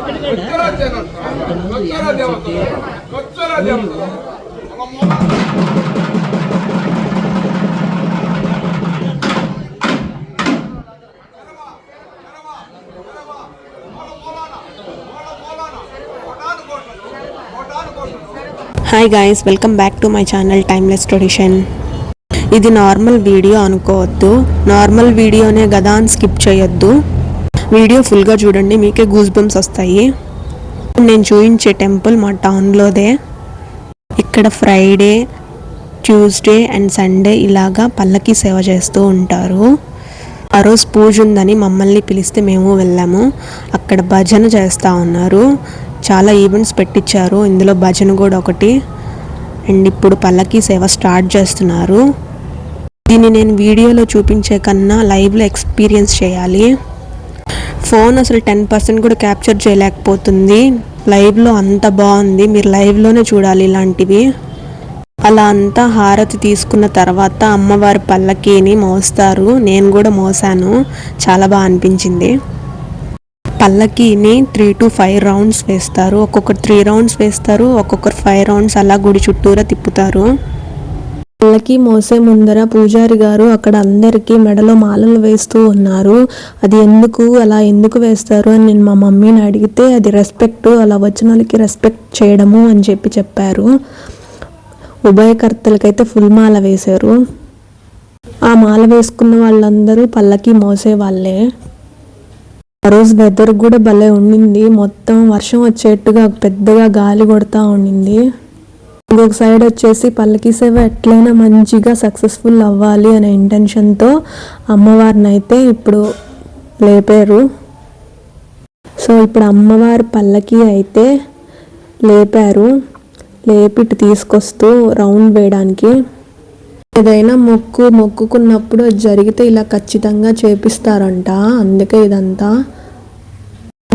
Hi guys, welcome back to my channel timeless tradition. ఇది normal video అనుకోవద్దు. Normal వీడియోనే కదా అని స్కిప్ చేయొద్దు. వీడియో ఫుల్గా చూడండి, మీకే గూస్ బంప్స్ వస్తాయి. నేను చూపించే టెంపుల్ మా టౌన్లోదే. ఇక్కడ ఫ్రైడే, ట్యూస్డే అండ్ సండే ఇలాగా పల్లకి సేవ చేస్తూ ఉంటారు. ఆ రోజు పూజ ఉందని మమ్మల్ని పిలిస్తే మేము వెళ్ళాము. అక్కడ భజన చేస్తూ ఉన్నారు. చాలా ఈవెంట్స్ పెట్టించారు, ఇందులో భజన కూడా ఒకటి. అండ్ ఇప్పుడు పల్లకి సేవ స్టార్ట్ చేస్తున్నారు. దీన్ని నేను వీడియోలో చూపించే కన్నా లైవ్లో ఎక్స్పీరియన్స్ చేయాలి. ఫోన్ అసలు 10% కూడా క్యాప్చర్ చేయలేకపోతుంది. లైవ్లో అంత బాగుంది, మీరు లైవ్లోనే చూడాలి ఇలాంటివి. అలా అంతా హారతి తీసుకున్న తర్వాత అమ్మవారి పల్లకీని మోస్తారు. నేను కూడా మోసాను, చాలా బాగా అనిపించింది. పల్లకీని 3 to 5 రౌండ్స్ వేస్తారు. ఒక్కొక్కరు 3 రౌండ్స్ వేస్తారు, ఒక్కొక్కరు 5 రౌండ్స్ అలా గుడి చుట్టూరా తిప్పుతారు. పల్లకి మోసే ముందర పూజారి గారు అక్కడ అందరికీ మెడలో మాలలు వేస్తూ ఉన్నారు. అది అలా ఎందుకు వేస్తారు అని నేను మా మమ్మీని అడిగితే, అది రెస్పెక్ట్, అలా వచ్చిన వాళ్ళకి రెస్పెక్ట్ చేయడము అని చెప్పారు. ఉభయకర్తలకైతే ఫుల్ మాల వేశారు. ఆ మాల వేసుకున్న వాళ్ళందరూ పల్లకి మోసే వాళ్ళే. ఆ రోజు వెదర్ కూడా భలే ఉండింది. మొత్తం వర్షం వచ్చేట్టుగా పెద్దగా గాలి కొడతా ఉండింది. ఇంకొక సైడ్ వచ్చేసి పల్లకి సేవ ఎట్లయినా మంచిగా సక్సెస్ఫుల్ అవ్వాలి అనే ఇంటెన్షన్తో అమ్మవారిని అయితే ఇప్పుడు లేపారు. సో ఇప్పుడు అమ్మవారి పల్లకి అయితే లేపారు. లేపిటి తీసుకొస్తూ రౌండ్ వేయడానికి. ఏదైనా మొక్కుకున్నప్పుడు జరిగితే ఇలా ఖచ్చితంగా చేపిస్తారంట. అందుకే ఇదంతా.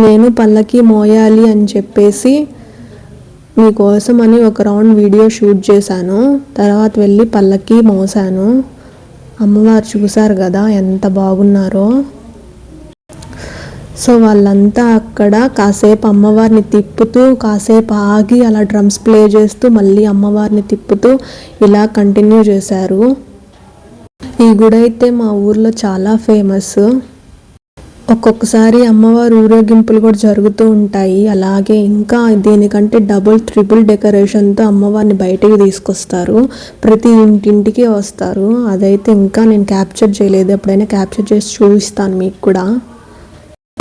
నేను పల్లకి మోయాలి అని చెప్పేసి మీకోసం అని ఒక రౌండ్ వీడియో షూట్ చేశాను. తర్వాత వెళ్ళి పల్లకి మోసాను. అమ్మవారు చూశారు కదా ఎంత బాగున్నారో. సో వాళ్ళంతా అక్కడ కాసేపు అమ్మవారిని తిప్పుతూ, కాసేపు ఆగి అలా డ్రమ్స్ ప్లే చేస్తూ మళ్ళీ అమ్మవారిని తిప్పుతూ ఇలా కంటిన్యూ చేశారు. ఈ గుడి అయితే మా ఊర్లో చాలా ఫేమస్. ఒక్కొక్కసారి అమ్మవారి ఊరేగింపులు కూడా జరుగుతూ ఉంటాయి. అలాగే ఇంకా దీనికంటే డబుల్ ట్రిపుల్ డెకరేషన్తో అమ్మవారిని బయటికి తీసుకొస్తారు. ప్రతి ఇంటింటికి వస్తారు. అదైతే ఇంకా నేను క్యాప్చర్ చేయలేదు, ఎప్పుడైనా క్యాప్చర్ చేసి చూపిస్తాను మీకు కూడా.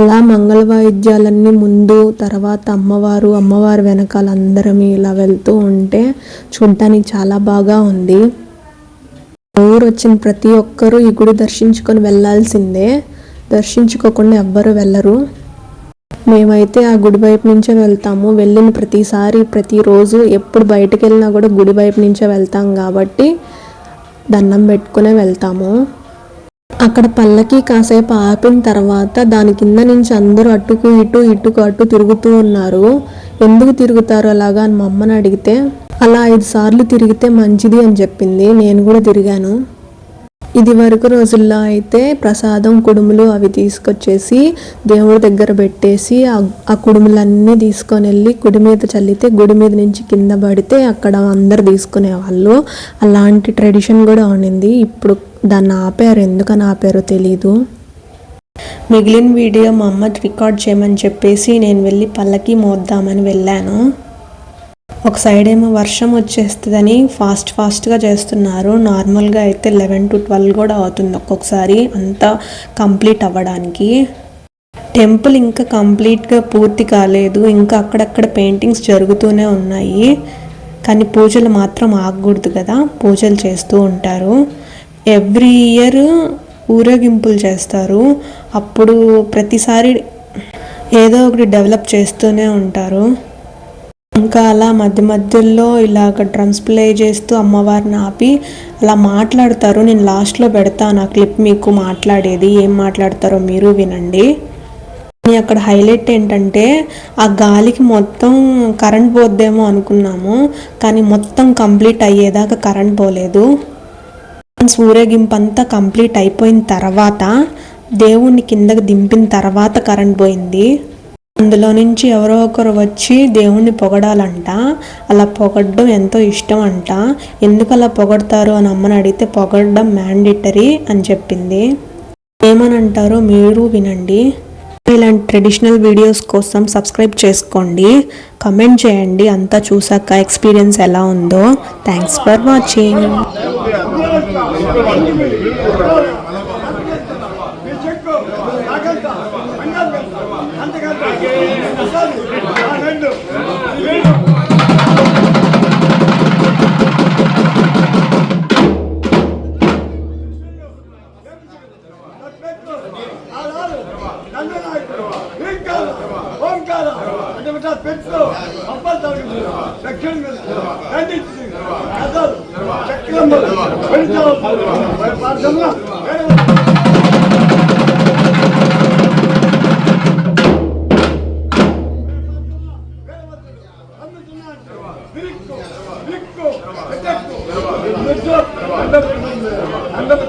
అలా మంగళ వాయిద్యాలన్నీ ముందు, తర్వాత అమ్మవారు వెనకాల అందరం ఇలా వెళ్తూ ఉంటే చూడటానికి చాలా బాగా ఉంది. ఊరు వచ్చిన ప్రతి ఒక్కరూ ఈ గుడి దర్శించుకొని వెళ్ళాల్సిందే. దర్శించుకోకుండా ఎవ్వరు వెళ్ళరు. మేమైతే ఆ గుడి వైపు నుంచే వెళ్తాము. వెళ్ళిన ప్రతిరోజు ఎప్పుడు బయటకు వెళ్ళినా కూడా గుడి వైపు నుంచే వెళ్తాం కాబట్టి దండం పెట్టుకునే వెళ్తాము. అక్కడ పల్లకి కాసేపు ఆపిన తర్వాత దాని కింద నుంచి అందరూ అటుకు అటు తిరుగుతూ ఉన్నారు. ఎందుకు తిరుగుతారు అలాగా అని మా అమ్మని అడిగితే, అలా 5 సార్లు తిరిగితే మంచిది అని చెప్పింది. నేను కూడా తిరిగాను. ఇది వరకు రోజుల్లో అయితే ప్రసాదం, కుడుములు అవి తీసుకొచ్చేసి దేవుడి దగ్గర పెట్టేసి ఆ కుడుములన్నీ తీసుకొని వెళ్ళి గుడి మీద చల్లితే గుడి మీద నుంచి కింద పడితే అక్కడ అందరు తీసుకునేవాళ్ళు. అలాంటి ట్రెడిషన్ కూడా ఉండింది. ఇప్పుడు దాన్ని ఆపారు. ఎందుకని ఆపారో తెలీదు. మిగిలిన వీడియో మా అమ్మ రికార్డ్ చేయమని చెప్పేసి నేను వెళ్ళి పల్లకి మోద్దామని వెళ్ళాను. ఒక సైడ్ ఏమో వర్షం వచ్చేస్తుందని ఫాస్ట్గా చేస్తున్నారు. నార్మల్గా అయితే 11 to 12 కూడా అవుతుంది ఒక్కొక్కసారి అంతా కంప్లీట్ అవ్వడానికి. టెంపుల్ ఇంకా కంప్లీట్గా పూర్తి కాలేదు. ఇంకా అక్కడక్కడ పెయింటింగ్స్ జరుగుతూనే ఉన్నాయి. కానీ పూజలు మాత్రం ఆగకూడదు కదా, పూజలు చేస్తూ ఉంటారు. ఎవ్రీ ఇయర్ ఊరేగింపులు చేస్తారు. అప్పుడు ప్రతిసారి ఏదో ఒకటి డెవలప్ చేస్తూనే ఉంటారు. ఇంకా అలా మధ్యలో ఇలాగ డ్రమ్స్ ప్లే చేస్తూ అమ్మవారిని ఆపి అలా మాట్లాడతారు. నేను లాస్ట్లో పెడతాను ఆ క్లిప్ మీకు మాట్లాడేది. ఏం మాట్లాడతారో మీరు వినండి. అక్కడ హైలైట్ ఏంటంటే ఆ గాలికి మొత్తం కరెంట్ పోద్దేమో అనుకున్నాము, కానీ మొత్తం కంప్లీట్ అయ్యేదాకా కరెంట్ పోలేదు. ఊరేగింపు అంతా కంప్లీట్ అయిపోయిన తర్వాత దేవుణ్ణి కిందకి దింపిన తర్వాత కరెంట్ పోయింది. అందులో నుంచి ఎవరో ఒకరు వచ్చి దేవుణ్ణి పొగడాలంట. అలా పొగడడం ఎంతో ఇష్టం అంట. ఎందుకు అలా పొగడతారు అని అమ్మని అడిగితే పొగడడం మ్యాండేటరీ అని చెప్పింది. ఏమని అంటారో మీరు వినండి. ఇలాంటి ట్రెడిషనల్ వీడియోస్ కోసం సబ్స్క్రైబ్ చేసుకోండి, కమెంట్ చేయండి అంతా చూసాక ఎక్స్పీరియన్స్ ఎలా ఉందో. Thanks for watching. అందరూ